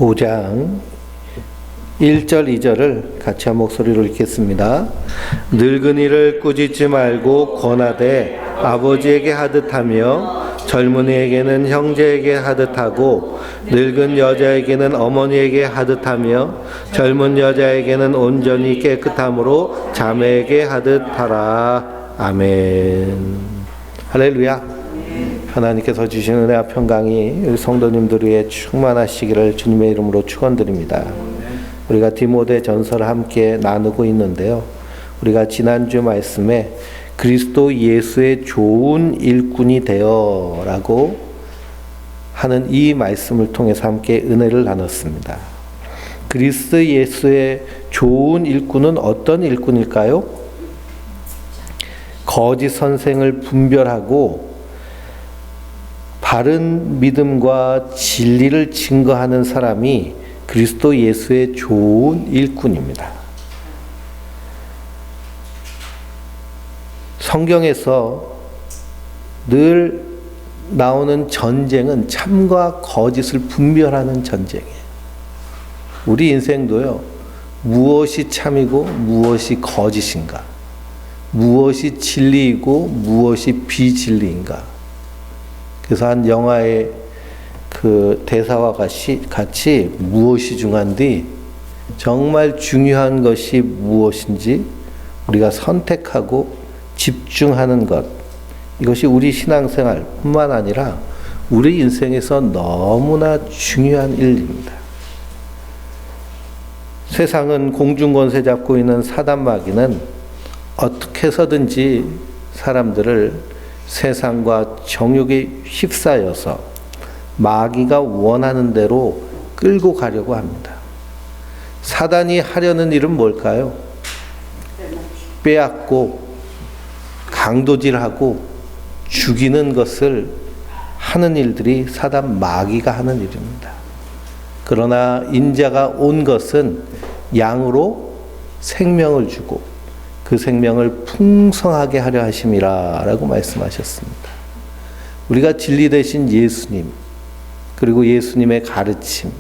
5장 1절 2절을 같이 한 목소리로 읽겠습니다. 늙은이를 꾸짖지 말고 권하되 아버지에게 하듯하며 젊은이에게는 형제에게 하듯하고 늙은 여자에게는 어머니에게 하듯하며 젊은 여자에게는 온전히 깨끗함으로 자매에게 하듯하라. 아멘. 할렐루야. 하나님께서 주신 은혜와 평강이 우리 성도님들 위해 충만하시기를 주님의 이름으로 축원드립니다. 우리가 디모데 전서를 함께 나누고 있는데요. 우리가 지난주 말씀에 그리스도 예수의 좋은 일꾼이 되어 라고 하는 이 말씀을 통해서 함께 은혜를 나눴습니다. 그리스도 예수의 좋은 일꾼은 어떤 일꾼일까요? 거짓 선생을 분별하고 바른 믿음과 진리를 증거하는 사람이 그리스도 예수의 좋은 일꾼입니다. 성경에서 늘 나오는 전쟁은 참과 거짓을 분별하는 전쟁이에요. 우리 인생도요, 무엇이 참이고 무엇이 거짓인가, 무엇이 진리이고 무엇이 비진리인가. 그래서 한 영화의 그 대사와 같이 무엇이 중요한지, 정말 중요한 것이 무엇인지 우리가 선택하고 집중하는 것, 이것이 우리 신앙생활 뿐만 아니라 우리 인생에서 너무나 중요한 일입니다. 세상은 공중권세 잡고 있는 사단 마귀는 어떻게 해서든지 사람들을 세상과 정욕에 휩싸여서 마귀가 원하는 대로 끌고 가려고 합니다. 사단이 하려는 일은 뭘까요? 빼앗고 강도질하고 죽이는 것을 하는 일들이 사단 마귀가 하는 일입니다. 그러나 인자가 온 것은 양으로 생명을 주고 그 생명을 풍성하게 하려 하심이라 라고 말씀하셨습니다. 우리가 진리 되신 예수님, 그리고 예수님의 가르침,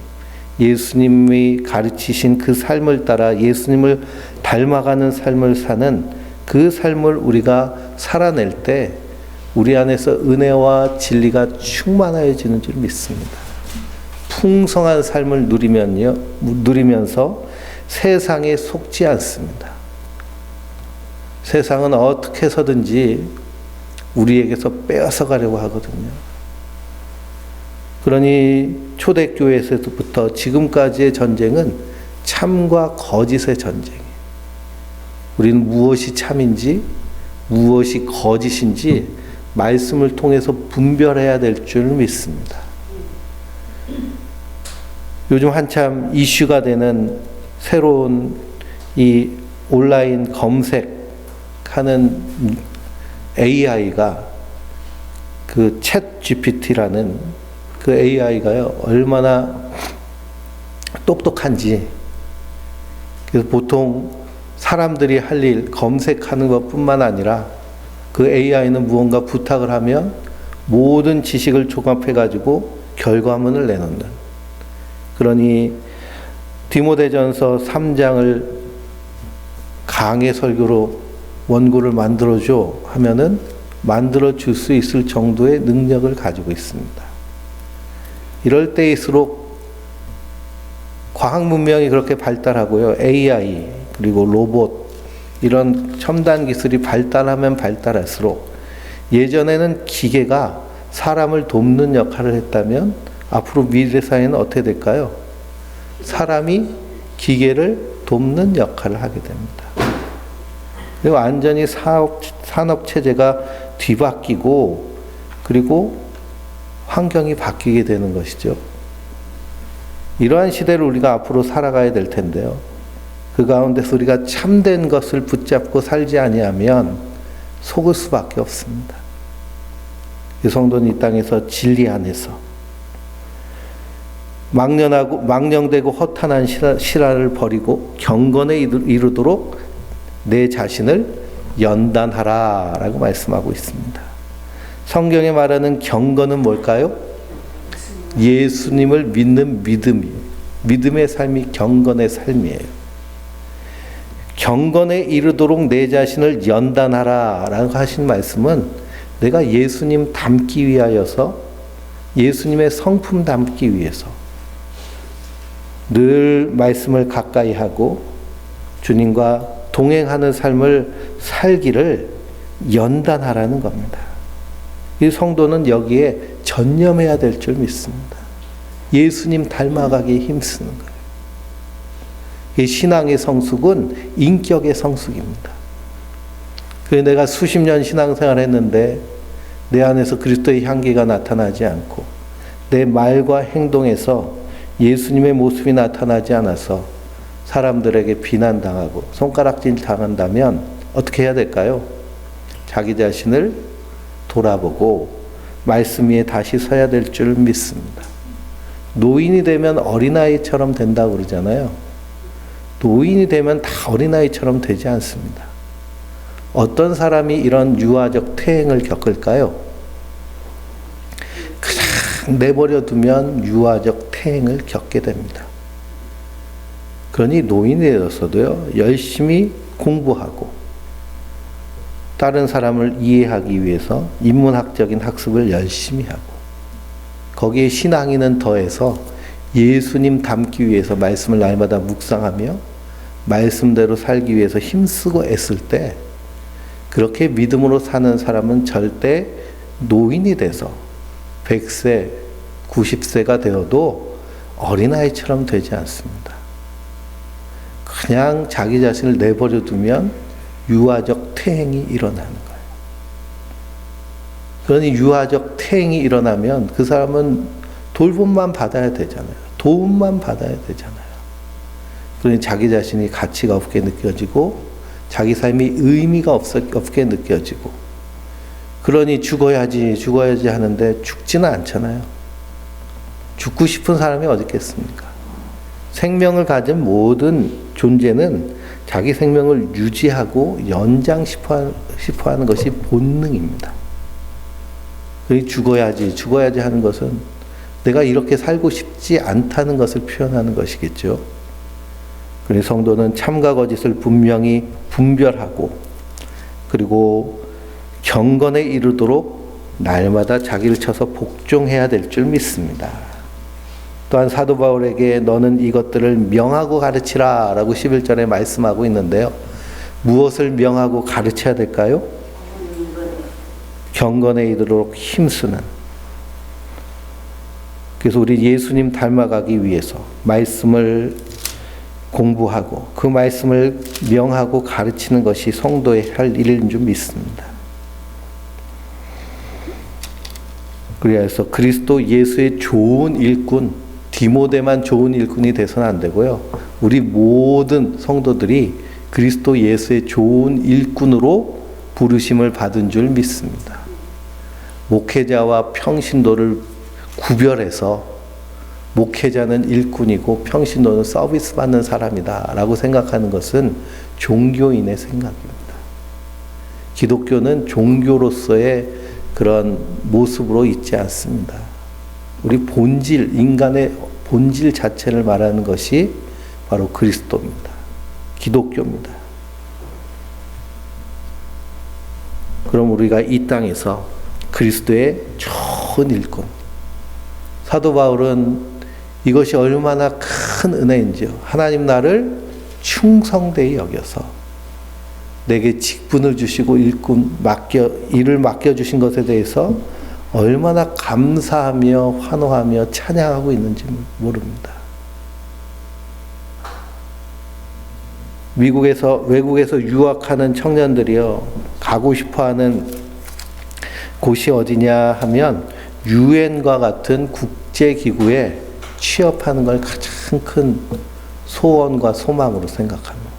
예수님이 가르치신 그 삶을 따라 예수님을 닮아가는 삶을 사는 그 삶을 우리가 살아낼 때 우리 안에서 은혜와 진리가 충만해지는 줄 믿습니다. 풍성한 삶을 누리면서 세상에 속지 않습니다. 세상은 어떻게 해서든지 우리에게서 빼앗아 가려고 하거든요. 그러니 초대교회에서부터 지금까지의 전쟁은 참과 거짓의 전쟁이에요. 우리는 무엇이 참인지 무엇이 거짓인지 말씀을 통해서 분별해야 될 줄 믿습니다. 요즘 한참 이슈가 되는 새로운 이 온라인 검색하는 AI가 그 챗 GPT라는 그 AI가요, 얼마나 똑똑한지. 그래서 보통 사람들이 할 일 검색하는 것뿐만 아니라 그 AI는 무언가 부탁을 하면 모든 지식을 종합해가지고 결과문을 내놓는. 그러니 디모데전서 3장을 강해 설교로 원고를 만들어줘 하면은 만들어 줄 수 있을 정도의 능력을 가지고 있습니다. 이럴 때일수록 과학 문명이 그렇게 발달하고요, AI 그리고 로봇 이런 첨단 기술이 발달하면 발달할수록, 예전에는 기계가 사람을 돕는 역할을 했다면 앞으로 미래 사회는 어떻게 될까요? 사람이 기계를 돕는 역할을 하게 됩니다. 그리고 완전히 산업 체제가 뒤바뀌고 그리고 환경이 바뀌게 되는 것이죠. 이러한 시대를 우리가 앞으로 살아가야 될 텐데요. 그 가운데서 우리가 참된 것을 붙잡고 살지 아니하면 속을 수밖에 없습니다. 이 성도는 이 땅에서 진리 안에서 망령되고 허탄한 실화를 버리고 경건에 이르도록 내 자신을 연단하라 라고 말씀하고 있습니다. 성경에 말하는 경건은 뭘까요? 예수님을 믿는 믿음이에요. 믿음의 삶이 경건의 삶이에요. 경건에 이르도록 내 자신을 연단하라 라고 하신 말씀은 내가 예수님 닮기 위하여서, 예수님의 성품 닮기 위해서 늘 말씀을 가까이 하고 주님과 동행하는 삶을 살기를 연단하라는 겁니다. 이 성도는 여기에 전념해야 될 줄 믿습니다. 예수님 닮아가기에 힘쓰는 거예요. 이 신앙의 성숙은 인격의 성숙입니다. 그래서 내가 수십 년 신앙생활을 했는데 내 안에서 그리스도의 향기가 나타나지 않고 내 말과 행동에서 예수님의 모습이 나타나지 않아서 사람들에게 비난당하고 손가락질 당한다면 어떻게 해야 될까요? 자기 자신을 돌아보고 말씀 위에 다시 서야 될 줄 믿습니다. 노인이 되면 어린아이처럼 된다고 그러잖아요. 노인이 되면 다 어린아이처럼 되지 않습니다. 어떤 사람이 이런 유아적 퇴행을 겪을까요? 그냥 내버려 두면 유아적 퇴행을 겪게 됩니다. 그러니 노인이 되어서도요, 열심히 공부하고 다른 사람을 이해하기 위해서 인문학적인 학습을 열심히 하고 거기에 신앙인은 더해서 예수님 닮기 위해서 말씀을 날마다 묵상하며 말씀대로 살기 위해서 힘쓰고 애쓸 때 그렇게 믿음으로 사는 사람은 절대 노인이 돼서 100세, 90세가 되어도 어린아이처럼 되지 않습니다. 그냥 자기 자신을 내버려 두면 유아적 퇴행이 일어나는 거예요. 그러니 유아적 퇴행이 일어나면 그 사람은 돌봄만 받아야 되잖아요. 도움만 받아야 되잖아요. 그러니 자기 자신이 가치가 없게 느껴지고 자기 삶이 의미가 없게 느껴지고 그러니 죽어야지 하는데 죽지는 않잖아요. 죽고 싶은 사람이 어디 있겠습니까? 생명을 가진 모든 존재는 자기 생명을 유지하고 연장시켜 하는 것이 본능입니다. 그러니 죽어야지 하는 것은 내가 이렇게 살고 싶지 않다는 것을 표현하는 것이겠죠. 그래서 성도는 참과 거짓을 분명히 분별하고 그리고 경건에 이르도록 날마다 자기를 쳐서 복종해야 될 줄 믿습니다. 또한 사도 바울에게 너는 이것들을 명하고 가르치라 라고 11절에 말씀하고 있는데요. 무엇을 명하고 가르쳐야 될까요? 경건에 이르도록 힘쓰는. 그래서 우리 예수님 닮아가기 위해서 말씀을 공부하고 그 말씀을 명하고 가르치는 것이 성도의 할 일인 줄 믿습니다. 그래서 그리스도 예수의 좋은 일꾼, 디모데만 좋은 일꾼이 돼서는 안 되고요. 우리 모든 성도들이 그리스도 예수의 좋은 일꾼으로 부르심을 받은 줄 믿습니다. 목회자와 평신도를 구별해서 목회자는 일꾼이고 평신도는 서비스 받는 사람이다 라고 생각하는 것은 종교인의 생각입니다. 기독교는 종교로서의 그런 모습으로 있지 않습니다. 우리 본질, 인간의 본질 자체를 말하는 것이 바로 그리스도입니다. 기독교입니다. 그럼 우리가 이 땅에서 그리스도의 좋은 일꾼, 사도 바울은 이것이 얼마나 큰 은혜인지요. 하나님 나를 충성되이 여겨서 내게 직분을 주시고 일을 맡겨주신 것에 대해서 얼마나 감사하며 환호하며 찬양하고 있는지 모릅니다. 외국에서 유학하는 청년들이요, 가고 싶어하는 곳이 어디냐 하면 유엔과 같은 국제기구에 취업하는 걸 가장 큰 소원과 소망으로 생각합니다.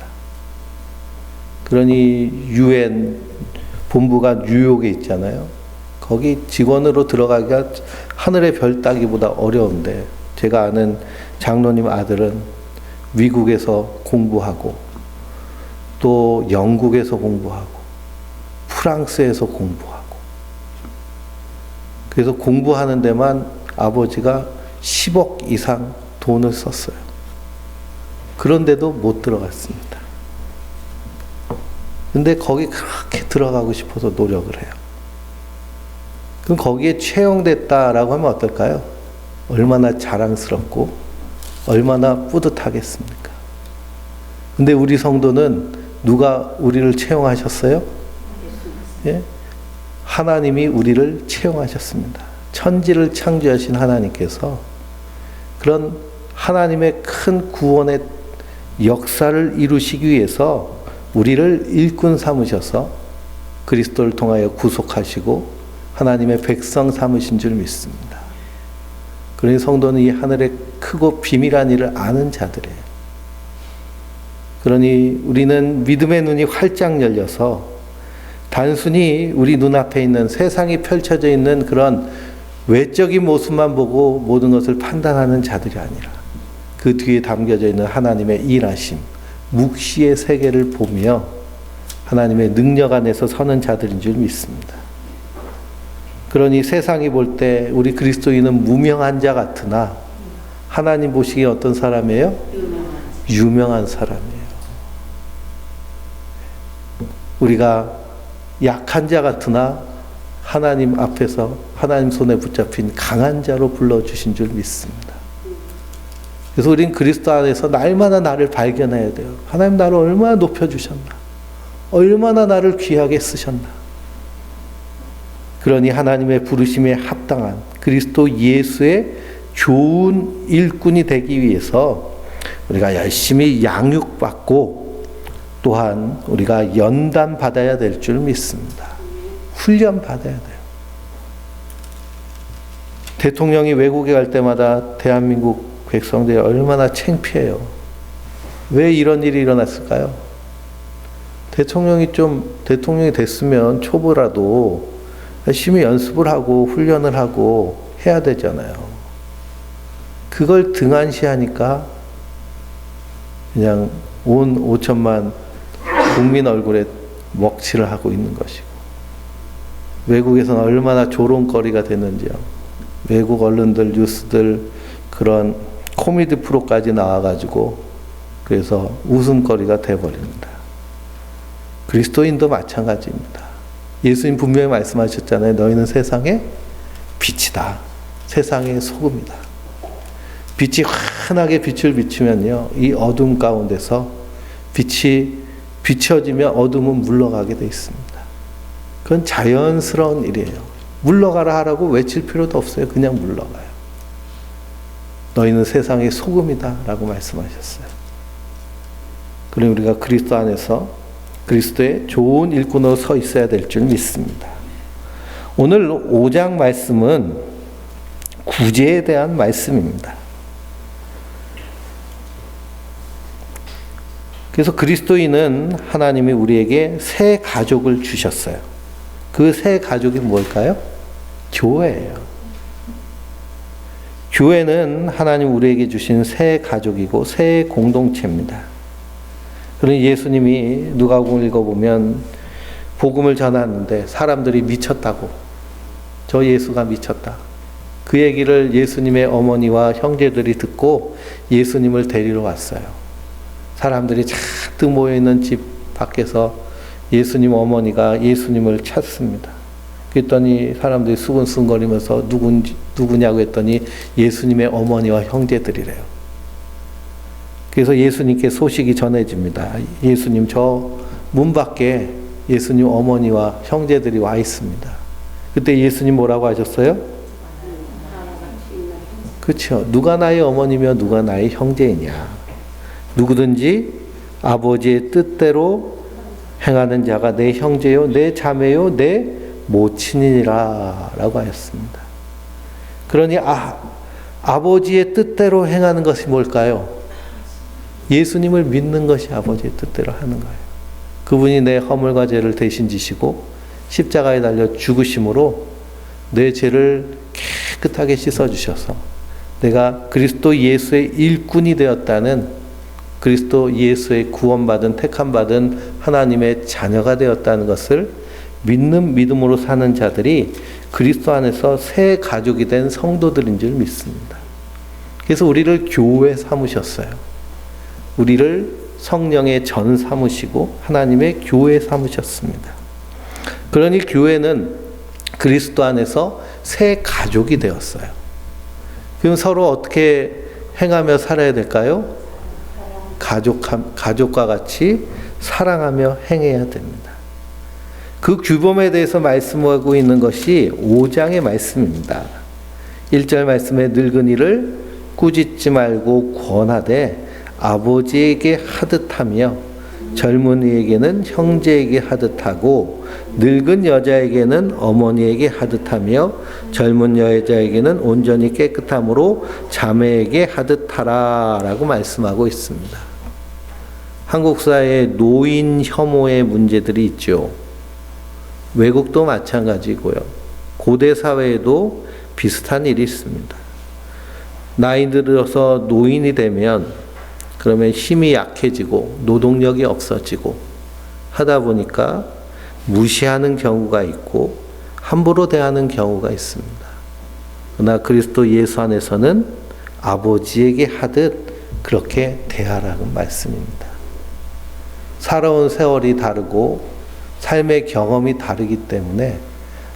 그러니 유엔 본부가 뉴욕에 있잖아요. 거기 직원으로 들어가기가 하늘의 별 따기보다 어려운데 제가 아는 장로님 아들은 미국에서 공부하고 또 영국에서 공부하고 프랑스에서 공부하고 그래서 공부하는 데만 아버지가 10억 이상 돈을 썼어요. 그런데도 못 들어갔습니다. 근데 거기 그렇게 들어가고 싶어서 노력을 해요. 그럼 거기에 채용됐다라고 하면 어떨까요? 얼마나 자랑스럽고 얼마나 뿌듯하겠습니까? 근데 우리 성도는 누가 우리를 채용하셨어요? 예? 하나님이 우리를 채용하셨습니다. 천지를 창조하신 하나님께서 그런 하나님의 큰 구원의 역사를 이루시기 위해서 우리를 일꾼 삼으셔서 그리스도를 통하여 구속하시고 하나님의 백성 삼으신 줄 믿습니다. 그러니 성도는 이 하늘의 크고 비밀한 일을 아는 자들이에요. 그러니 우리는 믿음의 눈이 활짝 열려서 단순히 우리 눈앞에 있는 세상이 펼쳐져 있는 그런 외적인 모습만 보고 모든 것을 판단하는 자들이 아니라 그 뒤에 담겨져 있는 하나님의 일하심, 묵시의 세계를 보며 하나님의 능력 안에서 서는 자들인 줄 믿습니다. 그러니 세상이 볼 때 우리 그리스도인은 무명한 자 같으나 하나님 보시기에 어떤 사람이에요? 유명한 사람이에요. 우리가 약한 자 같으나 하나님 앞에서 하나님 손에 붙잡힌 강한 자로 불러주신 줄 믿습니다. 그래서 우린 그리스도 안에서 날마다 나를 발견해야 돼요. 하나님 나를 얼마나 높여주셨나. 얼마나 나를 귀하게 쓰셨나. 그러니 하나님의 부르심에 합당한 그리스도 예수의 좋은 일꾼이 되기 위해서 우리가 열심히 양육받고 또한 우리가 연단 받아야 될 줄 믿습니다. 훈련 받아야 돼요. 대통령이 외국에 갈 때마다 대한민국 백성들이 얼마나 창피해요. 왜 이런 일이 일어났을까요? 대통령이 됐으면 초보라도 열심히 연습을 하고 훈련을 하고 해야 되잖아요. 그걸 등한시하니까 그냥 온 5천만 국민 얼굴에 먹칠을 하고 있는 것이고, 외국에서는 얼마나 조롱거리가 됐는지요. 외국 언론들, 뉴스들 그런 코미디 프로까지 나와가지고 그래서 웃음거리가 돼버립니다. 그리스도인도 마찬가지입니다. 예수님 분명히 말씀하셨잖아요. 너희는 세상의 빛이다. 세상의 소금이다. 빛이 환하게 빛을 비추면요, 이 어둠 가운데서 빛이 비춰지면 어둠은 물러가게 돼 있습니다. 그건 자연스러운 일이에요. 물러가라 하라고 외칠 필요도 없어요. 그냥 물러가요. 너희는 세상의 소금이다 라고 말씀하셨어요. 그럼 우리가 그리스도 안에서 그리스도의 좋은 일꾼으로 서 있어야 될 줄 믿습니다. 오늘 5장 말씀은 구제에 대한 말씀입니다. 그래서 그리스도인은 하나님이 우리에게 새 가족을 주셨어요. 그 새 가족이 뭘까요? 교회예요. 교회는 하나님 우리에게 주신 새 가족이고 새 공동체입니다. 그러니 예수님이 누가복음을 읽어보면 복음을 전하는데 사람들이 미쳤다고, 저 예수가 미쳤다. 그 얘기를 예수님의 어머니와 형제들이 듣고 예수님을 데리러 왔어요. 사람들이 잔뜩 모여있는 집 밖에서 예수님 어머니가 예수님을 찾습니다. 그랬더니 사람들이 수근수근거리면서 누구냐고 했더니 예수님의 어머니와 형제들이래요. 그래서 예수님께 소식이 전해집니다. 예수님, 저 문 밖에 예수님 어머니와 형제들이 와 있습니다. 그때 예수님 뭐라고 하셨어요? 그렇죠. 누가 나의 어머니며 누가 나의 형제이냐. 누구든지 아버지의 뜻대로 행하는 자가 내 형제요, 내 자매요, 내 모친이라 라고 하였습니다. 그러니 아버지의 뜻대로 행하는 것이 뭘까요? 예수님을 믿는 것이 아버지의 뜻대로 하는 거예요. 그분이 내 허물과 죄를 대신 지시고 십자가에 달려 죽으심으로 내 죄를 깨끗하게 씻어주셔서 내가 그리스도 예수의 일꾼이 되었다는, 그리스도 예수의 구원받은 택함받은 하나님의 자녀가 되었다는 것을 믿는 믿음으로 사는 자들이 그리스도 안에서 새 가족이 된 성도들인 줄 믿습니다. 그래서 우리를 교회 삼으셨어요. 우리를 성령의 전 삼으시고 하나님의 교회 삼으셨습니다. 그러니 교회는 그리스도 안에서 새 가족이 되었어요. 그럼 서로 어떻게 행하며 살아야 될까요? 가족과 같이 사랑하며 행해야 됩니다. 그 규범에 대해서 말씀하고 있는 것이 5장의 말씀입니다. 1절 말씀에 늙은이를 꾸짖지 말고 권하되 아버지에게 하듯하며 젊은이에게는 형제에게 하듯하고 늙은 여자에게는 어머니에게 하듯하며 젊은 여자에게는 온전히 깨끗함으로 자매에게 하듯하라 라고 말씀하고 있습니다. 한국 사회에 노인 혐오의 문제들이 있죠. 외국도 마찬가지고요. 고대 사회에도 비슷한 일이 있습니다. 나이 들어서 노인이 되면 그러면 힘이 약해지고 노동력이 없어지고 하다 보니까 무시하는 경우가 있고 함부로 대하는 경우가 있습니다. 그러나 그리스도 예수 안에서는 아버지에게 하듯 그렇게 대하라는 말씀입니다. 살아온 세월이 다르고 삶의 경험이 다르기 때문에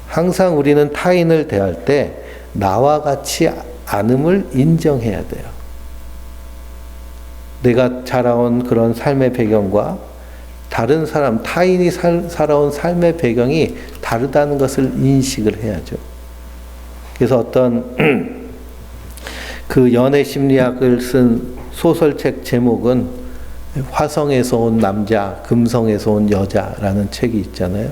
항상 우리는 타인을 대할 때 나와 같이 않음을 인정해야 돼요. 내가 자라온 그런 삶의 배경과 다른 사람, 타인이 살아온 삶의 배경이 다르다는 것을 인식을 해야죠. 그래서 어떤 그 연애 심리학을 쓴 소설책 제목은 화성에서 온 남자, 금성에서 온 여자라는 책이 있잖아요.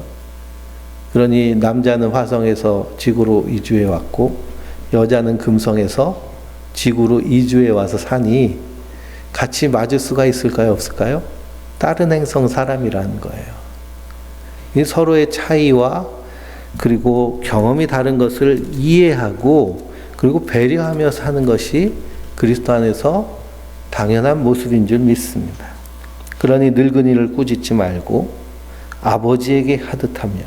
그러니 남자는 화성에서 지구로 이주해 왔고 여자는 금성에서 지구로 이주해 와서 사니 같이 맞을 수가 있을까요? 없을까요? 다른 행성 사람이라는 거예요. 이 서로의 차이와 그리고 경험이 다른 것을 이해하고 그리고 배려하며 사는 것이 그리스도 안에서 당연한 모습인 줄 믿습니다. 그러니 늙은이를 꾸짖지 말고 아버지에게 하듯하며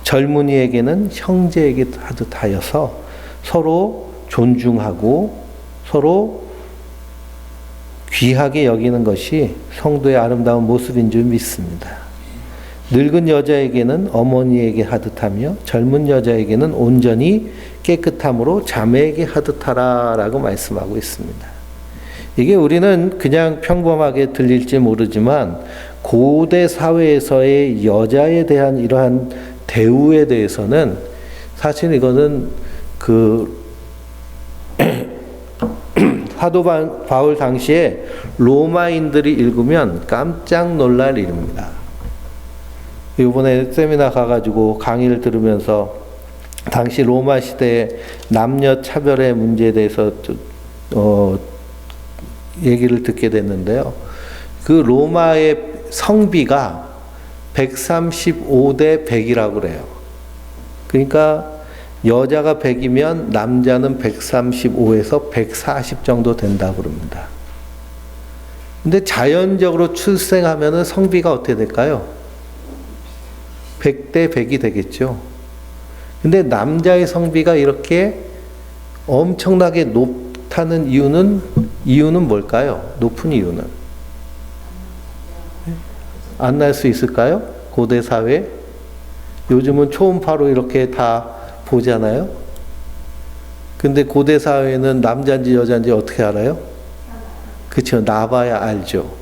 젊은이에게는 형제에게 하듯하여서 서로 존중하고 서로 귀하게 여기는 것이 성도의 아름다운 모습인 줄 믿습니다. 늙은 여자에게는 어머니에게 하듯하며 젊은 여자에게는 온전히 깨끗함으로 자매에게 하듯하라 라고 말씀하고 있습니다. 이게 우리는 그냥 평범하게 들릴지 모르지만 고대 사회에서의 여자에 대한 이러한 대우에 대해서는 사실 이거는 그 사도 바울 당시에 로마인들이 읽으면 깜짝 놀랄 일입니다. 이번에 세미나 가가지고 강의를 들으면서 당시 로마 시대의 남녀 차별의 문제에 대해서 얘기를 듣게 됐는데요. 그 로마의 성비가 135대 100이라고 그래요. 그러니까 여자가 100이면 남자는 135에서 140 정도 된다고 그럽니다. 근데 자연적으로 출생하면은 성비가 어떻게 될까요? 100대 100이 되겠죠. 근데 남자의 성비가 이렇게 엄청나게 높다는 이유는 뭘까요? 높은 이유는? 안 날 수 있을까요? 고대 사회? 요즘은 초음파로 이렇게 다 보잖아요. 근데 고대 사회는 남자인지 여자인지 어떻게 알아요? 그렇죠. 나봐야 알죠.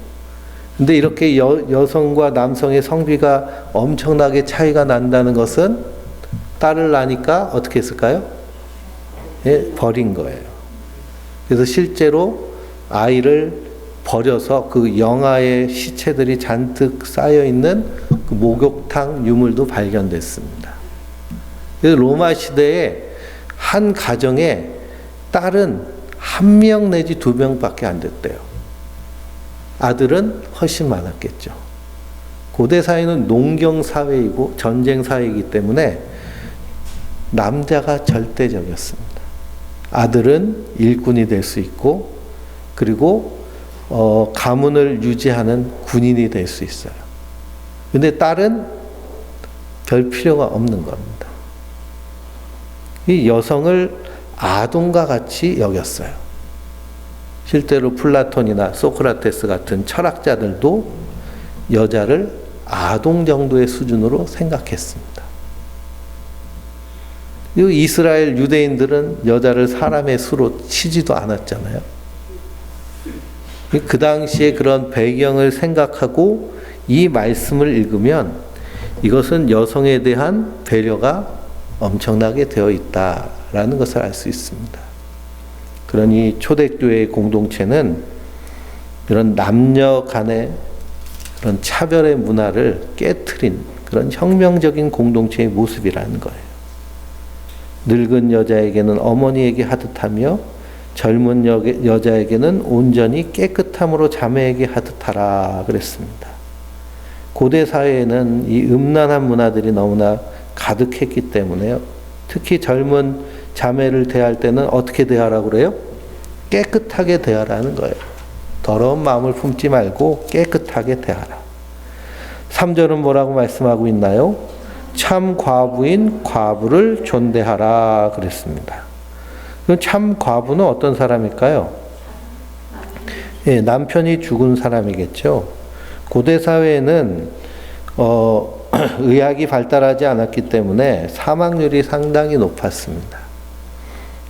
근데 이렇게 여성과 남성의 성비가 엄청나게 차이가 난다는 것은 딸을 낳으니까 어떻게 했을까요? 예, 버린 거예요. 그래서 실제로 아이를 버려서 그 영아의 시체들이 잔뜩 쌓여 있는 그 목욕탕 유물도 발견됐습니다. 그래서 로마 시대에 한 가정에 딸은 1명 내지 2명밖에 안 됐대요. 아들은 훨씬 많았겠죠. 고대 사회는 농경 사회이고 전쟁 사회이기 때문에 남자가 절대적이었습니다. 아들은 일꾼이 될 수 있고 그리고 가문을 유지하는 군인이 될 수 있어요. 근데 딸은 별 필요가 없는 겁니다. 이 여성을 아동과 같이 여겼어요. 실제로 플라톤이나 소크라테스 같은 철학자들도 여자를 아동 정도의 수준으로 생각했습니다. 그리고 이스라엘 유대인들은 여자를 사람의 수로 치지도 않았잖아요. 그 당시에 그런 배경을 생각하고 이 말씀을 읽으면 이것은 여성에 대한 배려가 엄청나게 되어 있다라는 것을 알 수 있습니다. 그러니 초대교회의 공동체는 이런 남녀 간의 그런 차별의 문화를 깨트린 그런 혁명적인 공동체의 모습이라는 거예요. 늙은 여자에게는 어머니에게 하듯하며 젊은 여자에게는 온전히 깨끗함으로 자매에게 하듯하라 그랬습니다. 고대 사회에는 이 음란한 문화들이 너무나 가득했기 때문에요. 특히 젊은 자매를 대할 때는 어떻게 대하라고 그래요? 깨끗하게 대하라는 거예요. 더러운 마음을 품지 말고 깨끗하게 대하라. 3절은 뭐라고 말씀하고 있나요? 참 과부인 과부를 존대하라 그랬습니다. 참 과부는 어떤 사람일까요? 예, 남편이 죽은 사람이겠죠. 고대 사회에는 의학이 발달하지 않았기 때문에 사망률이 상당히 높았습니다.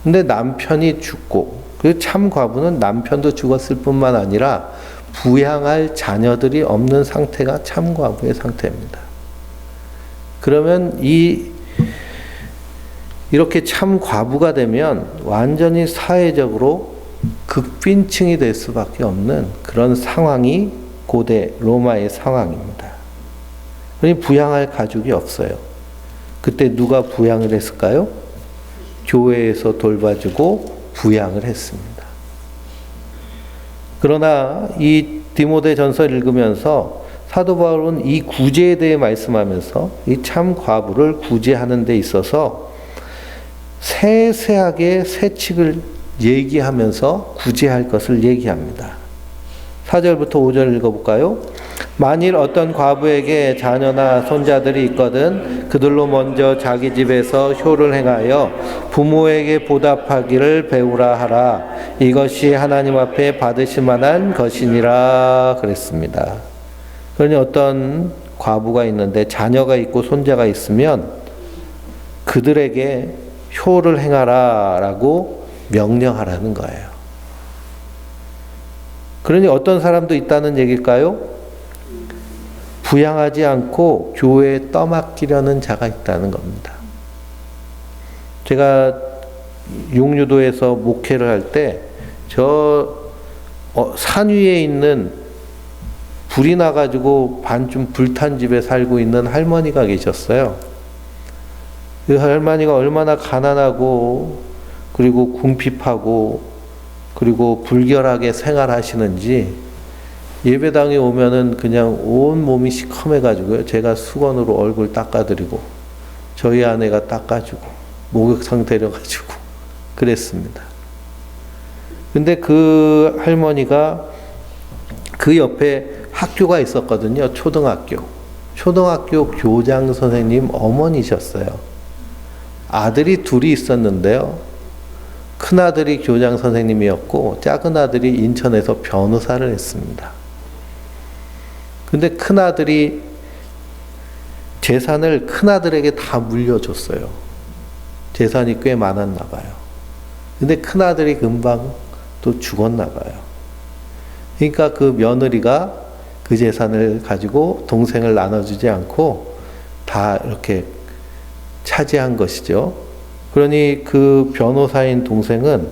근데 남편이 죽고 그 참 과부는 남편도 죽었을 뿐만 아니라 부양할 자녀들이 없는 상태가 참 과부의 상태입니다. 그러면 이렇게 참 과부가 되면 완전히 사회적으로 극빈층이 될 수밖에 없는 그런 상황이 고대 로마의 상황입니다. 그러니 부양할 가족이 없어요. 그때 누가 부양을 했을까요? 교회에서 돌봐주고 부양을 했습니다. 그러나 이 디모데 전서를 읽으면서 사도 바울은 이 구제에 대해 말씀하면서 이 참 과부를 구제하는 데 있어서 세세하게 세칙을 얘기하면서 구제할 것을 얘기합니다. 4절부터 5절 읽어볼까요? 만일 어떤 과부에게 자녀나 손자들이 있거든 그들로 먼저 자기 집에서 효를 행하여 부모에게 보답하기를 배우라 하라. 이것이 하나님 앞에 받으실 만한 것이니라 그랬습니다. 그러니 어떤 과부가 있는데 자녀가 있고 손자가 있으면 그들에게 효를 행하라 라고 명령하라는 거예요. 그러니 어떤 사람도 있다는 얘기일까요? 부양하지 않고 교회에 떠맡기려는 자가 있다는 겁니다. 제가 용유도에서 목회를 할 때 산 위에 있는 불이 나가지고 반쯤 불탄 집에 살고 있는 할머니가 계셨어요. 그 할머니가 얼마나 가난하고 그리고 궁핍하고 그리고 불결하게 생활하시는지 예배당에 오면은 그냥 온 몸이 시커매가지고요. 제가 수건으로 얼굴 닦아드리고 저희 아내가 닦아주고 목욕탕 데려가지고 그랬습니다. 근데 그 할머니가 그 옆에 학교가 있었거든요. 초등학교. 초등학교 교장 선생님 어머니셨어요. 아들이 둘이 있었는데요. 큰아들이 교장 선생님이었고 작은아들이 인천에서 변호사를 했습니다. 근데 큰아들이 재산을 큰아들에게 다 물려줬어요. 재산이 꽤 많았나 봐요. 근데 큰아들이 금방 또 죽었나 봐요. 그러니까 그 며느리가 그 재산을 가지고 동생을 나눠주지 않고 다 이렇게 차지한 것이죠. 그러니 그 변호사인 동생은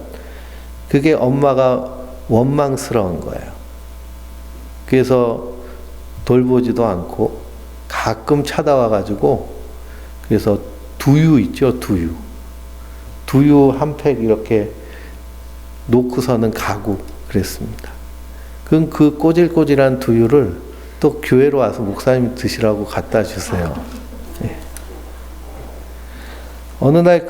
그게 엄마가 원망스러운 거예요. 그래서 돌보지도 않고 가끔 찾아와가지고 그래서 두유 있죠, 두유. 두유 한 팩 이렇게 놓고서는 가고 그랬습니다. 그럼 그 꼬질꼬질한 두유를 또 교회로 와서 목사님 드시라고 갖다 주세요. 네. 어느 날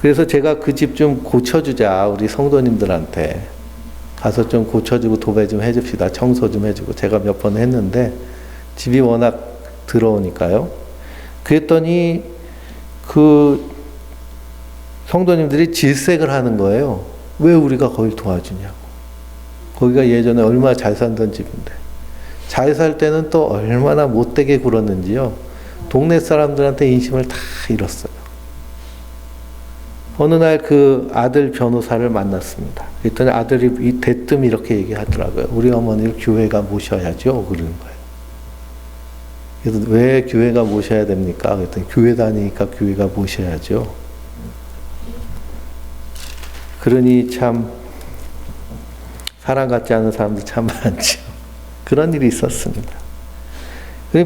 그래서 제가 그 집 좀 고쳐주자, 우리 성도님들한테. 가서 좀 고쳐주고 도배 좀 해줍시다. 청소 좀 해주고. 제가 몇 번 했는데, 집이 워낙 더러우니까요. 그랬더니, 그 성도님들이 질색을 하는 거예요. 왜 우리가 거길 도와주냐고. 거기가 예전에 얼마나 잘 살던 집인데. 잘 살 때는 또 얼마나 못되게 굴었는지요. 동네 사람들한테 인심을 다 잃었어요. 어느 날 그 아들 변호사를 만났습니다. 그랬더니 아들이 대뜸 이렇게 얘기하더라고요. 우리 어머니를 교회가 모셔야죠. 그러는 거예요. 그래서 왜 교회가 모셔야 됩니까? 그랬더니 교회 다니니까 교회가 모셔야죠. 그러니 참 사람 같지 않은 사람도 참 많죠. 그런 일이 있었습니다.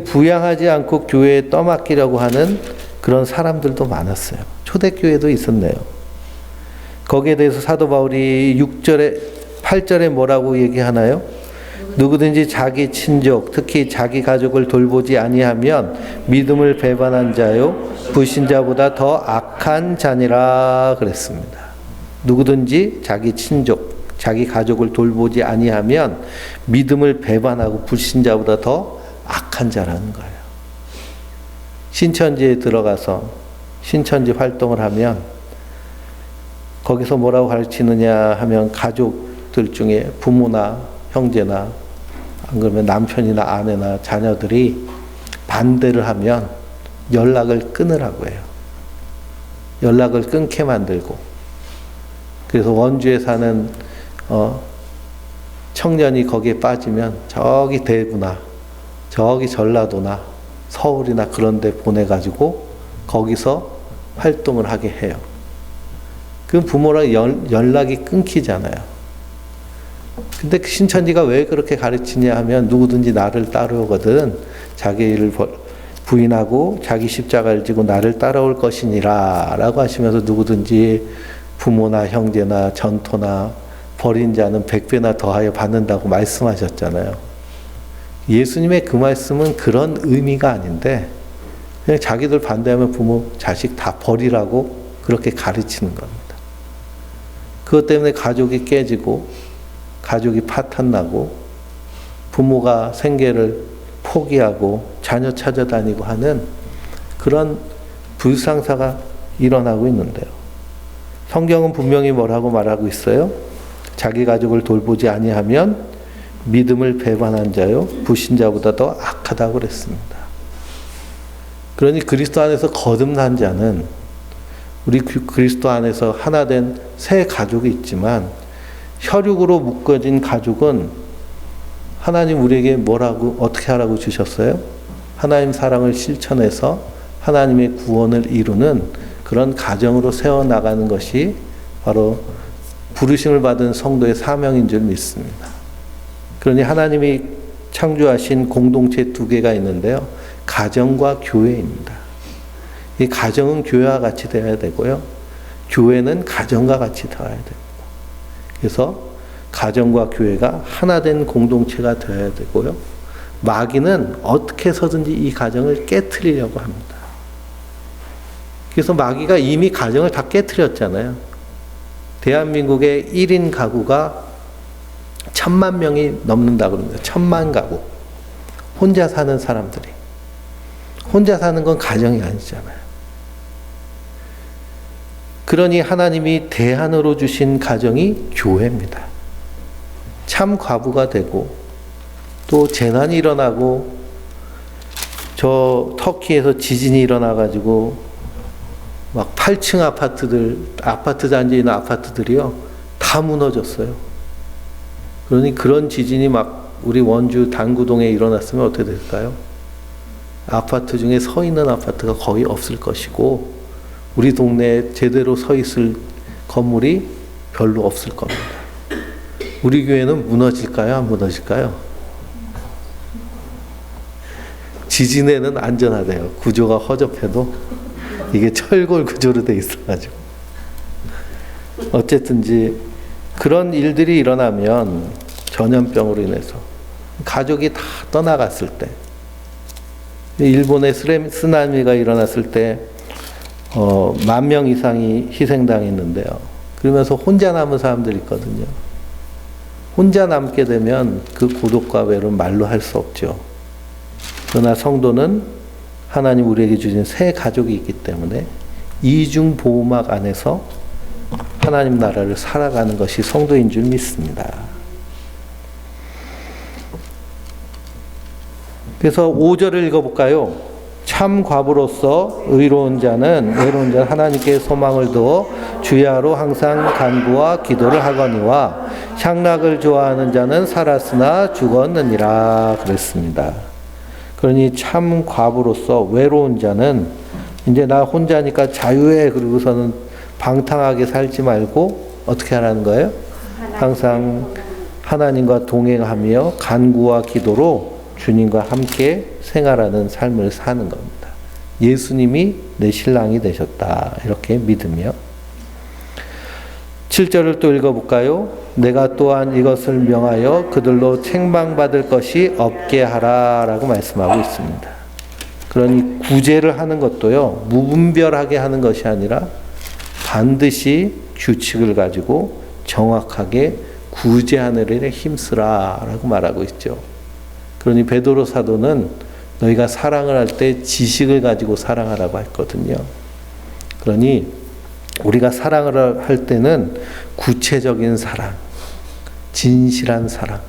부양하지 않고 교회에 떠맡기려고 하는 그런 사람들도 많았어요. 초대교회도 있었네요. 거기에 대해서 사도 바울이 8절에 뭐라고 얘기하나요? 누구든지 자기 친족, 특히 자기 가족을 돌보지 아니하면 믿음을 배반한 자요 불신자보다 더 악한 자니라 그랬습니다. 누구든지 자기 친족, 자기 가족을 돌보지 아니하면 믿음을 배반하고 불신자보다 더 악한 자라는 거예요. 신천지에 들어가서 신천지 활동을 하면 거기서 뭐라고 가르치느냐 하면 가족들 중에 부모나 형제나 안 그러면 남편이나 아내나 자녀들이 반대를 하면 연락을 끊으라고 해요. 연락을 끊게 만들고, 그래서 원주에 사는 청년이 거기에 빠지면 저기 대구나 저기 전라도나 서울이나 그런 데 보내가지고 거기서 활동을 하게 해요. 그 부모랑 연락이 끊기잖아요. 근데 신천지가 왜 그렇게 가르치냐 하면 누구든지 나를 따르거든 자기 일을 부인하고 자기 십자가를 지고 나를 따라올 것이니라 라고 하시면서 누구든지 부모나 형제나 전토나 버린 자는 100배나 더하여 받는다고 말씀하셨잖아요. 예수님의 그 말씀은 그런 의미가 아닌데 그냥 자기들 반대하면 부모, 자식 다 버리라고 그렇게 가르치는 겁니다. 그것 때문에 가족이 깨지고 가족이 파탄나고 부모가 생계를 포기하고 자녀 찾아다니고 하는 그런 불상사가 일어나고 있는데요. 성경은 분명히 뭐라고 말하고 있어요? 자기 가족을 돌보지 아니하면 믿음을 배반한 자요 불신자보다 더 악하다고 그랬습니다. 그러니 그리스도 안에서 거듭난 자는 우리 그리스도 안에서 하나 된 새 가족이 있지만 혈육으로 묶어진 가족은 하나님 우리에게 뭐라고 어떻게 하라고 주셨어요? 하나님 사랑을 실천해서 하나님의 구원을 이루는 그런 가정으로 세워나가는 것이 바로 부르심을 받은 성도의 사명인 줄 믿습니다. 그러니 하나님이 창조하신 공동체 두 개가 있는데요. 가정과 교회입니다. 이 가정은 교회와 같이 되어야 되고요. 교회는 가정과 같이 되어야 됩니다. 그래서 가정과 교회가 하나 된 공동체가 되어야 되고요. 마귀는 어떻게 해서든지 이 가정을 깨트리려고 합니다. 그래서 마귀가 이미 가정을 다 깨트렸잖아요. 대한민국의 1인 가구가 1000만 명이 넘는다고 합니다. 1000만 가구. 혼자 사는 사람들이. 혼자 사는 건 가정이 아니잖아요. 그러니 하나님이 대안으로 주신 가정이 교회입니다. 참 과부가 되고 또 재난이 일어나고 저 터키에서 지진이 일어나가지고 막 8층 아파트 단지에 있는 아파트들이요 다 무너졌어요. 그러니 그런 지진이 막 우리 원주 당구동에 일어났으면 어떻게 될까요? 아파트 중에 서 있는 아파트가 거의 없을 것이고 우리 동네에 제대로 서 있을 건물이 별로 없을 겁니다. 우리 교회는 무너질까요? 안 무너질까요? 지진에는 안전하대요. 구조가 허접해도 이게 철골 구조로 돼 있어가지고. 어쨌든지 그런 일들이 일어나면 전염병으로 인해서 가족이 다 떠나갔을 때 일본의 쓰나미가 일어났을 때 10,000명 이상이 희생당했는데요. 그러면서 혼자 남은 사람들이 있거든요. 혼자 남게 되면 그 고독과 외로움 말로 할 수 없죠. 그러나 성도는 하나님 우리에게 주신 새 가족이 있기 때문에 이중 보호막 안에서 하나님 나라를 살아가는 것이 성도인 줄 믿습니다. 그래서 5절을 읽어볼까요? 참 과부로서 외로운 자는 하나님께 소망을 두어 주야로 항상 간구와 기도를 하거니와 향락을 좋아하는 자는 살았으나 죽었느니라 그랬습니다. 그러니 참 과부로서 외로운 자는 이제 나 혼자니까 자유해 그러고서는 방탕하게 살지 말고 어떻게 하라는 거예요? 항상 하나님과 동행하며 간구와 기도로 주님과 함께 생활하는 삶을 사는 겁니다. 예수님이 내 신랑이 되셨다. 이렇게 믿으며 7절을 또 읽어볼까요? 내가 또한 이것을 명하여 그들로 책망받을 것이 없게 하라 라고 말씀하고 있습니다. 그러니 구제를 하는 것도요, 무분별하게 하는 것이 아니라 반드시 규칙을 가지고 정확하게 구제하는 일에 힘쓰라 라고 말하고 있죠. 그러니 베드로 사도는 너희가 사랑을 할 때 지식을 가지고 사랑하라고 했거든요. 그러니 우리가 사랑을 할 때는 구체적인 사랑, 진실한 사랑.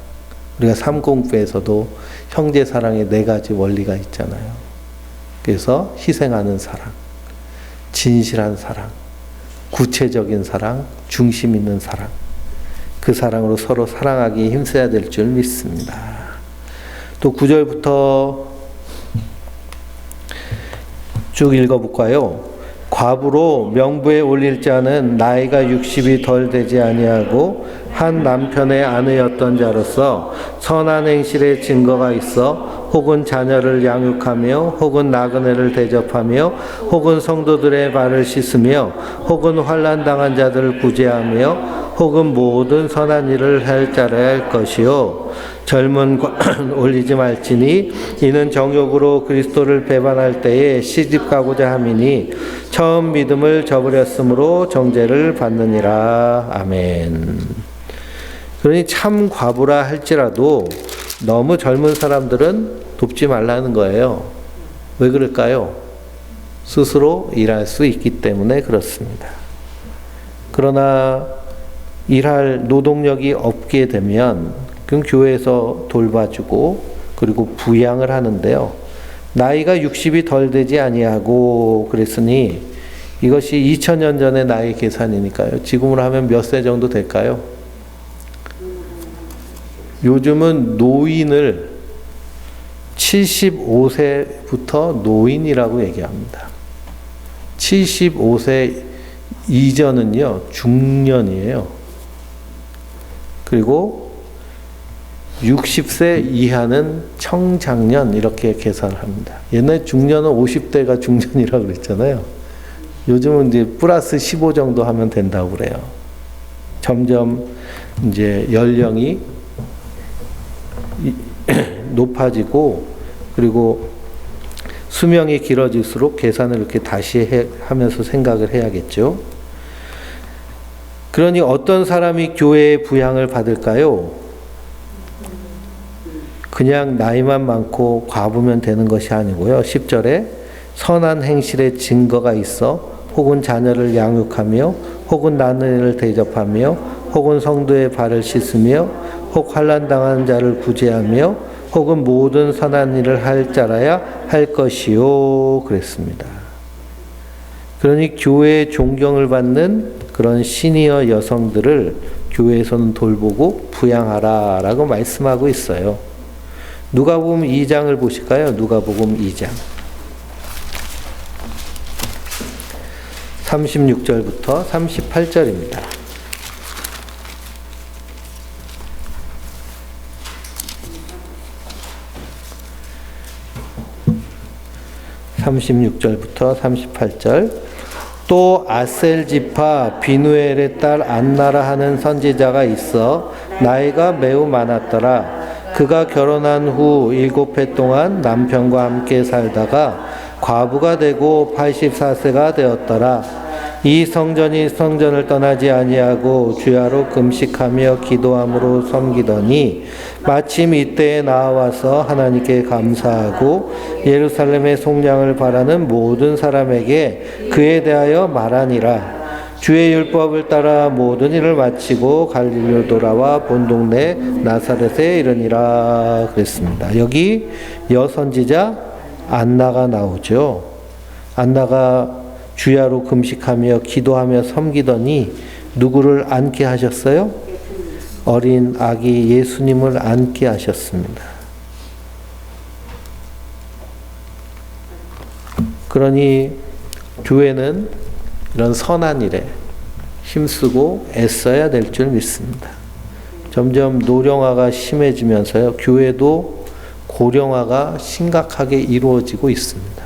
우리가 삼공부에서도 형제 사랑의 4가지 원리가 있잖아요. 그래서 희생하는 사랑, 진실한 사랑, 구체적인 사랑, 중심 있는 사랑. 그 사랑으로 서로 사랑하기 힘써야 될 줄 믿습니다. 또 9절부터 쭉 읽어볼까요? 과부로 명부에 올릴 자는 나이가 60이 덜 되지 아니하고 한 남편의 아내였던 자로서 선한 행실의 증거가 있어 혹은 자녀를 양육하며 혹은 나그네를 대접하며 혹은 성도들의 발을 씻으며 혹은 환난 당한 자들을 구제하며 혹은 모든 선한 일을 할 자라 할 것이요 젊은 올리지 말지니 이는 정욕으로 그리스도를 배반할 때에 시집가고자 함이니 처음 믿음을 저버렸으므로 정죄를 받느니라. 아멘. 그러니 참 과부라 할지라도 너무 젊은 사람들은 돕지 말라는 거예요. 왜 그럴까요? 스스로 일할 수 있기 때문에 그렇습니다. 그러나 일할 노동력이 없게 되면 그럼 교회에서 돌봐주고 그리고 부양을 하는데요. 나이가 60이 덜 되지 아니하고 그랬으니 이것이 2000년 전의 나이 계산이니까요. 지금으로 하면 몇 세 정도 될까요? 요즘은 노인을 75세부터 노인이라고 얘기합니다. 75세 이전은요, 중년이에요. 그리고 60세 이하는 청장년 이렇게 계산을 합니다. 옛날 중년은 50대가 중년이라고 그랬잖아요. 요즘은 이제 플러스 15 정도 하면 된다고 그래요. 점점 이제 연령이 높아지고 그리고 수명이 길어질수록 계산을 이렇게 다시 하면서 생각을 해야겠죠. 그러니 어떤 사람이 교회의 부양을 받을까요? 그냥 나이만 많고 과부면 되는 것이 아니고요. 10절에 선한 행실의 증거가 있어 혹은 자녀를 양육하며 혹은 나그네를 대접하며 혹은 성도의 발을 씻으며 혹 환난당하는 자를 구제하며 혹은 모든 선한 일을 할 자라야 할 것이요 그랬습니다. 그러니 교회의 존경을 받는 그런 시니어 여성들을 교회에서는 돌보고 부양하라 라고 말씀하고 있어요. 누가복음 2장을 보실까요? 누가복음 2장 36절부터 38절입니다. 36절부터 38절. 또 아셀 지파 비누엘의 딸 안나라 하는 선지자가 있어 나이가 매우 많았더라. 그가 결혼한 후 7해 동안 남편과 함께 살다가 과부가 되고 84세가 되었더라. 이 성전이 성전을 떠나지 아니하고 주야로 금식하며 기도함으로 섬기더니 마침 이때에 나와서 하나님께 감사하고 예루살렘의 속량을 바라는 모든 사람에게 그에 대하여 말하니라. 주의 율법을 따라 모든 일을 마치고 갈릴리로 돌아와 본 동네 나사렛에 이르니라 그랬습니다. 여기 여선지자 안나가 나오죠. 안나가 주야로 금식하며 기도하며 섬기더니 누구를 앉게 하셨어요? 어린 아기 예수님을 앉게 하셨습니다. 그러니 교회는 이런 선한 일에 힘쓰고 애써야 될 줄 믿습니다. 점점 노령화가 심해지면서요, 교회도 고령화가 심각하게 이루어지고 있습니다.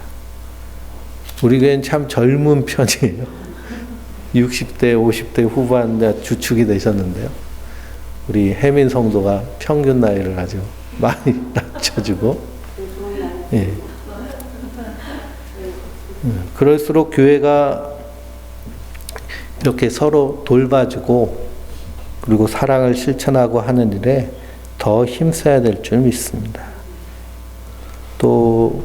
우리 교회는 참 젊은 편이에요. 60대, 50대 후반 주축이 되셨는데요. 우리 혜민 성도가 평균 나이를 아주 많이 낮춰주고, 예. 그럴수록 교회가 이렇게 서로 돌봐주고 그리고 사랑을 실천하고 하는 일에 더 힘써야 될 줄 믿습니다. 또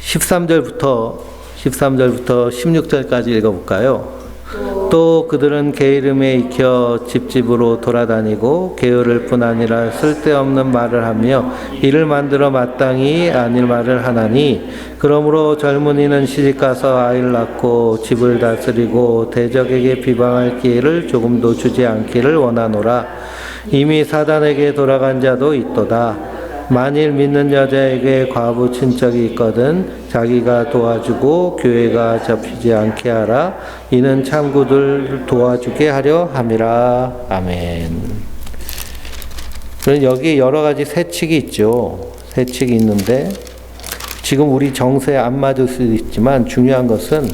13절부터 16절까지 읽어볼까요? 또 그들은 게으름에 익혀 집집으로 돌아다니고 게으를 뿐 아니라 쓸데없는 말을 하며 이를 만들어 마땅히 아닐 말을 하나니 그러므로 젊은이는 시집가서 아이를 낳고 집을 다스리고 대적에게 비방할 기회를 조금도 주지 않기를 원하노라. 이미 사단에게 돌아간 자도 있도다. 만일 믿는 여자에게 과부 친척이 있거든 자기가 도와주고 교회가 접히지 않게 하라. 이는 참구들 도와주게 하려 함이라. 아멘. 그럼 여기 여러 가지 세칙이 있죠. 세칙이 있는데 지금 우리 정세에 안 맞을 수도 있지만 중요한 것은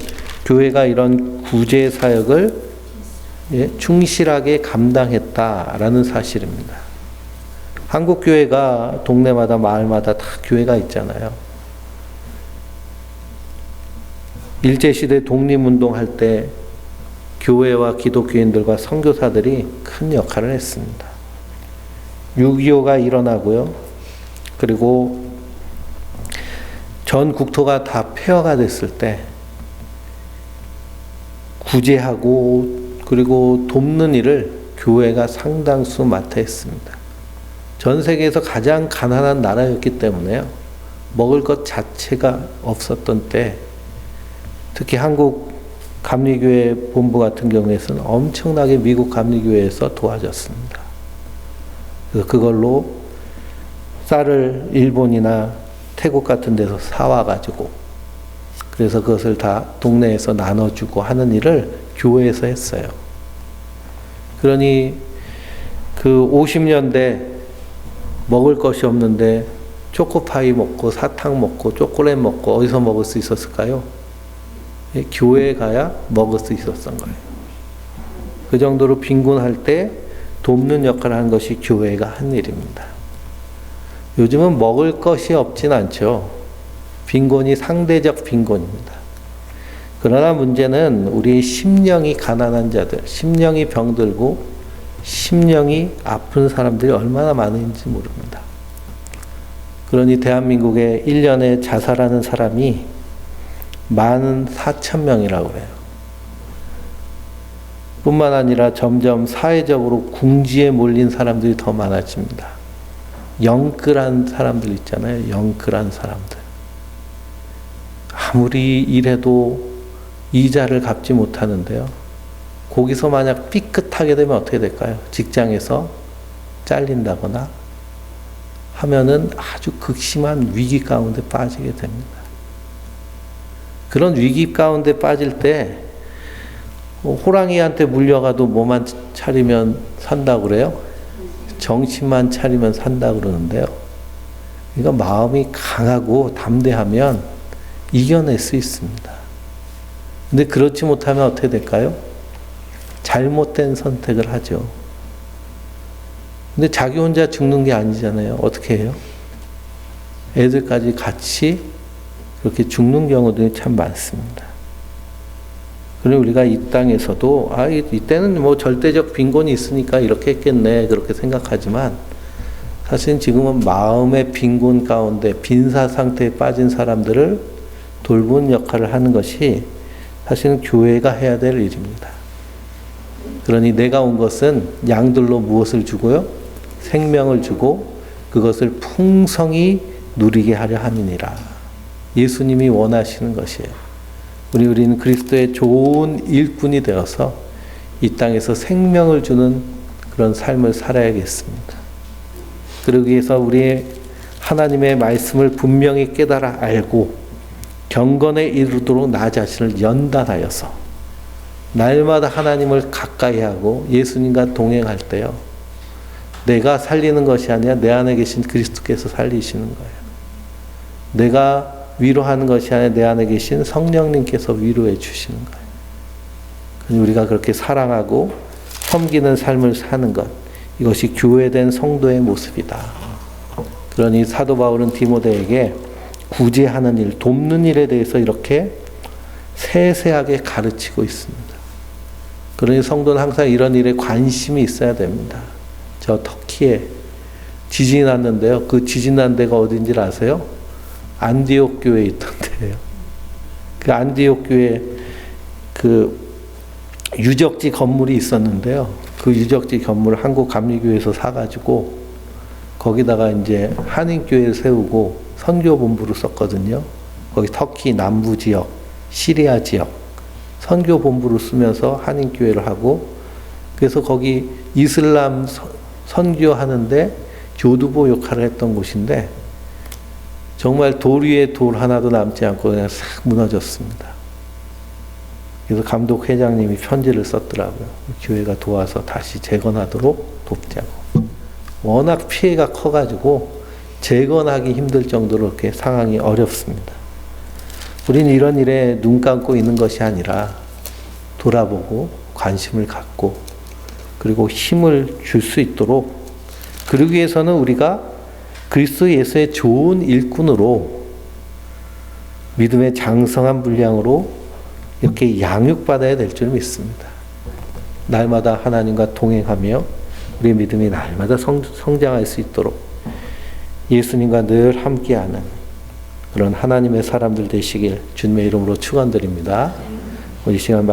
교회가 이런 구제 사역을 충실하게 감당했다라는 사실입니다. 한국 교회가 동네마다 마을마다 다 교회가 있잖아요. 일제시대 독립운동 할 때 교회와 기독교인들과 선교사들이 큰 역할을 했습니다. 6.25가 일어나고요. 그리고 전 국토가 다 폐허가 됐을 때 구제하고 그리고 돕는 일을 교회가 상당수 맡아 했습니다. 전 세계에서 가장 가난한 나라였기 때문에요. 먹을 것 자체가 없었던 때 특히 한국 감리교회 본부 같은 경우에는 엄청나게 미국 감리교회에서 도와줬습니다. 그래서 그걸로 쌀을 일본이나 태국 같은 데서 사와가지고 그래서 그것을 다 동네에서 나눠주고 하는 일을 교회에서 했어요. 그러니 그 50년대 먹을 것이 없는데 초코파이 먹고 사탕 먹고 초콜릿 먹고 어디서 먹을 수 있었을까요? 교회에 가야 먹을 수 있었던 거예요. 그 정도로 빈곤할 때 돕는 역할을 하는 것이 교회가 한 일입니다. 요즘은 먹을 것이 없진 않죠. 빈곤이 상대적 빈곤입니다. 그러나 문제는 우리 심령이 가난한 자들, 심령이 병들고 심령이 아픈 사람들이 얼마나 많은지 모릅니다. 그러니 대한민국에 1년에 자살하는 사람이 14,000명이라고 해요. 뿐만 아니라 점점 사회적으로 궁지에 몰린 사람들이 더 많아집니다. 영끌한 사람들 있잖아요. 영끌한 사람들. 아무리 일해도 이자를 갚지 못하는데요. 거기서 만약 삐끗하게 되면 어떻게 될까요? 직장에서 잘린다거나 하면은 아주 극심한 위기 가운데 빠지게 됩니다. 그런 위기 가운데 빠질 때 호랑이한테 물려가도 뭐만 차리면 산다고 그래요? 정신만 차리면 산다고 그러는데요. 그러니까 마음이 강하고 담대하면 이겨낼 수 있습니다. 근데 그렇지 못하면 어떻게 될까요? 잘못된 선택을 하죠. 근데 자기 혼자 죽는 게 아니잖아요. 어떻게 해요? 애들까지 같이 그렇게 죽는 경우들이 참 많습니다. 그리고 우리가 이 땅에서도 이때는 뭐 절대적 빈곤이 있으니까 이렇게 했겠네 그렇게 생각하지만 사실 지금은 마음의 빈곤 가운데 빈사 상태에 빠진 사람들을 돌보는 역할을 하는 것이 사실은 교회가 해야 될 일입니다. 그러니 내가 온 것은 양들로 무엇을 주고요? 생명을 주고 그것을 풍성히 누리게 하려 함이니라. 예수님이 원하시는 것이에요. 우리는 그리스도의 좋은 일꾼이 되어서 이 땅에서 생명을 주는 그런 삶을 살아야겠습니다. 그러기 위해서 우리 하나님의 말씀을 분명히 깨달아 알고 경건에 이르도록 나 자신을 연단하여서 날마다 하나님을 가까이 하고 예수님과 동행할 때요. 내가 살리는 것이 아니라 내 안에 계신 그리스도께서 살리시는 거예요. 내가 위로하는 것이 아니라 내 안에 계신 성령님께서 위로해 주시는 거예요. 우리가 그렇게 사랑하고 섬기는 삶을 사는 것, 이것이 교회된 성도의 모습이다. 그러니 사도 바울은 디모데에게 구제하는 일, 돕는 일에 대해서 이렇게 세세하게 가르치고 있습니다. 그러니 성도는 항상 이런 일에 관심이 있어야 됩니다. 저 터키에 지진이 났는데요. 그 지진 난 데가 어딘지 아세요? 안디옥 교회에 있던 데예요. 그 안디옥 교회 그 유적지 건물이 있었는데요. 그 유적지 건물을 한국 감리교회에서 사가지고 거기다가 이제 한인교회를 세우고 선교본부를 썼거든요. 거기 터키 남부 지역, 시리아 지역 선교본부를 쓰면서 한인교회를 하고 그래서 거기 이슬람 선교하는데 교두보 역할을 했던 곳인데 정말 돌 위에 돌 하나도 남지 않고 그냥 싹 무너졌습니다. 그래서 감독 회장님이 편지를 썼더라고요. 교회가 도와서 다시 재건하도록 돕자고. 워낙 피해가 커가지고 재건하기 힘들 정도로 이렇게 상황이 어렵습니다. 우리는 이런 일에 눈 감고 있는 것이 아니라 돌아보고 관심을 갖고 그리고 힘을 줄 수 있도록 그러기 위해서는 우리가 그리스도 예수의 좋은 일꾼으로 믿음의 장성한 분량으로 이렇게 양육받아야 될 줄 믿습니다. 날마다 하나님과 동행하며 우리의 믿음이 날마다 성장할 수 있도록 예수님과 늘 함께하는 그런 하나님의 사람들 되시길 주님의 이름으로 축원드립니다. 이 시간